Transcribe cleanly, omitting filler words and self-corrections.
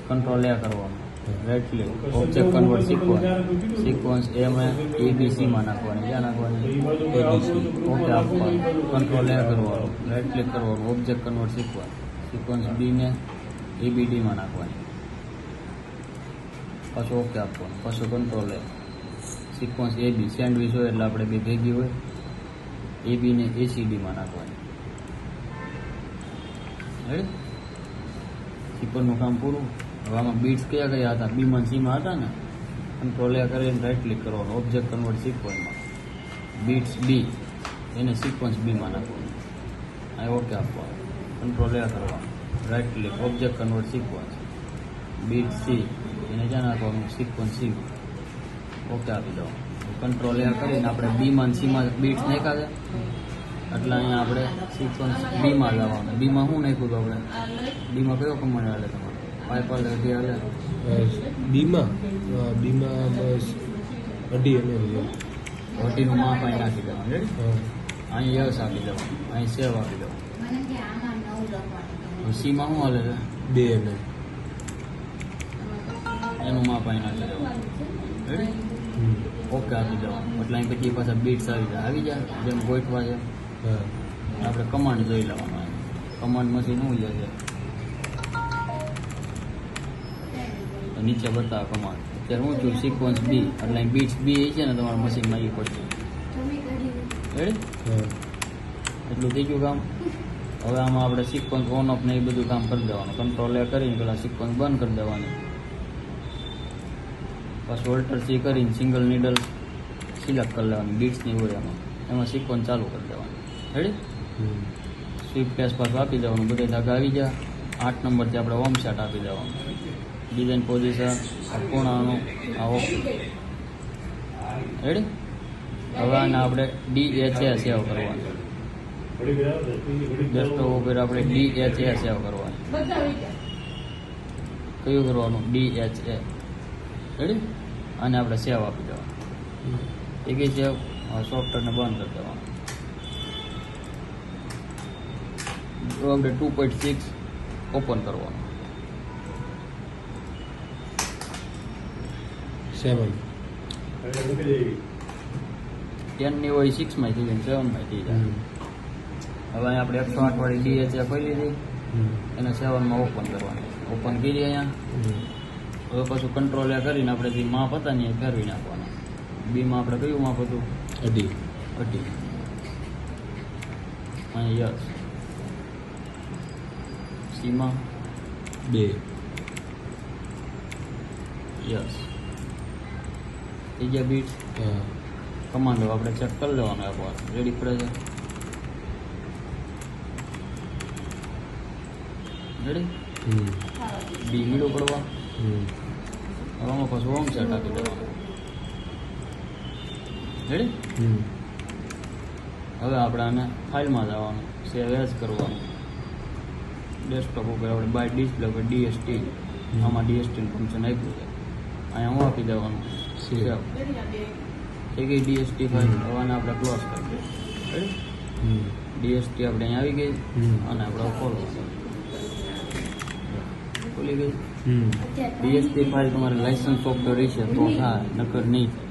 Control એ કરવાનું, right click, object convert sequence એમાં એબીસીમાં નાખવાની, ક્યાં નાખવાની? એબીસી. ઓકે આપવાનું, કંટ્રોલ એ કરવાનું, રાઈટ ક્લિક કરવાનું, ઓબ્જેક્ટ કન્વર્ટ સિક્વન્સ બીને એબીડીમાં નાખવાની, પાછું ઓકે આપવાનું, પાછું કંટ્રોલ એ, સિક્વન્સ એબી સેન્ડવિચ હોય એટલે આપણે બે ભેગી હોય, એબીને એસીડીમાં નાખવાની. રેડી? સિક્વન્સનું કામ પૂરું. હવે આમાં બીટ્સ કયા કયા હતા? બીમાં સીમાં હતા ને. કંટ્રોલ એ કરીને રાઈટ ક્લિક કરવાનું, ઓબ્જેક્ટ કન્વર્ટ સિક્વન્સમાં બીટ્સ બી એને સિક્વન્સ બીમાં નાખવાનું, આ ઓકે આપવાનું, કંટ્રોલ એ કરવાનું, right click, object convert sequence bit C એને ક્યાં નાખવાનું? સિક્વન્સ સી, ઓકે આપી દો. કંટ્રોલ એ કરીને આપણે બીમાં સીમાં બીટ્સ નાખ્યા છે એટલે અહીંયા આપણે સિક્વન્સ બીમાં જવાનું. બીમાં શું નાખ્યું હતું આપણે? બીમાં કયો કમાન્ડ હાલે તમારે? પાઇપ હાલે, અઢી હાલે? બીમાં બસ અઢી અને અઢીનું માપ અહીં નાખી દેવાનું. રેડી? અહીં યસ આપી દેવાનું, અહીં સેવ આપી દેવાનું. સીમાં શું હાલે છે? 2 અને એનું માપ અહીં નાખી દેવાનું. રેડી? ઓકે આપી દેવાનું એટલે અહીં પછી પાછા બીટ્સ આવી જાય જેમ ગોઠવા છે. આપણે કમાન્ડ જોઈ લેવાનું, કમાન્ડમાંથી શું લે છે તો નીચે બતાવે કમાન્ડ. અત્યારે હું છું સિક્વન્સ બી એટલે અહીં બીટ્સ બી છે ને તમારા મશીનમાં એ પડશે. રેડી? એટલું થઈ ગયું કામ. હવે આમાં આપણે સિક્વન્સ ઓન ઓફ ને એ બધું કામ કરી દેવાનું. કંટ્રોલ એ કરીને પેલા સિક્વન્સ બંધ કરી દેવાની, પછી ઓલ્ટર સી કરીને સિંગલ નીડલ સિલેક્ટ કરી લેવાની, બીટ્સની હોય એમાં સિક્વન્સ ચાલુ કરી દેવાની. રેડી? સ્વીપ પેસ પાછું આપી દેવાનું, બધે ધાગા આવી જાય. 8 નંબરથી આપણે હોમ સેટ આપી દેવાનું, ડિઝાઇન પોઝિશન, પૂર્ણાનું આ ઓકે. રેડી? હવે આને આપણે DHA સેવ કરવાનું, ડેસ્કટોપ ઉપર આપણે DHA સેવ કરવાનું. કયું કરવાનું? DHA. રેડી? આને આપણે સેવ આપી દેવાનું. એ કઈ સેવ? સોફ્ટવેરને બંધ કરી દેવાનું. આપણે 2.6 ઓપન કરવાનું. 7 10 ની હોય 6 માં થઈ જાય, 7 માં થઈ જાય. હવે અહીંયા આપણે 108 વાળી DHA ખોલી લીધી, એને 7 માં ઓપન કરવાની. ઓપન કરી અહીંયા. હવે પાછું કંટ્રોલ એ કરીને આપણે જે માપ હતા ને એ ફેરવી નાખવાના. બીમાં આપણે કયું માપ હતું? અઢી. અહીંયા યસ. સીમાં 2 યસ. થઈ ગયા બીટ. કમાન્ડો આપણે ચેક કરી લેવાનો એકવાર. રેડી પડે છે? રેડી? બી મીડું પડવા. હવે આમાં પાછું હોમ સેટ આપી દેવાનું. રેડી? હવે આપણે આને ફાઇલમાં જવાનું, સેવ એઝ કરવાનું. ડેસ્કટોપ ઉપર આપણે બાય ડિસ્પ્લે ઉપર DST, આમાં DSTનું ફંક્શન આપ્યું છે, અહીંયા હું આપી દેવાનું સેવ. થઈ ગઈ DST ફાઇલ. હવે આને આપણે ક્લોઝ કરી દઈએ. રેડી? DST આપણે અહીંયા આવી ગઈ અને આપણે ખોલી ગઈ. DST ફાઇલ તમારે લાઇસન્સ સોફ્ટવેર રહેશે તો થાય, નકર નહીં થાય.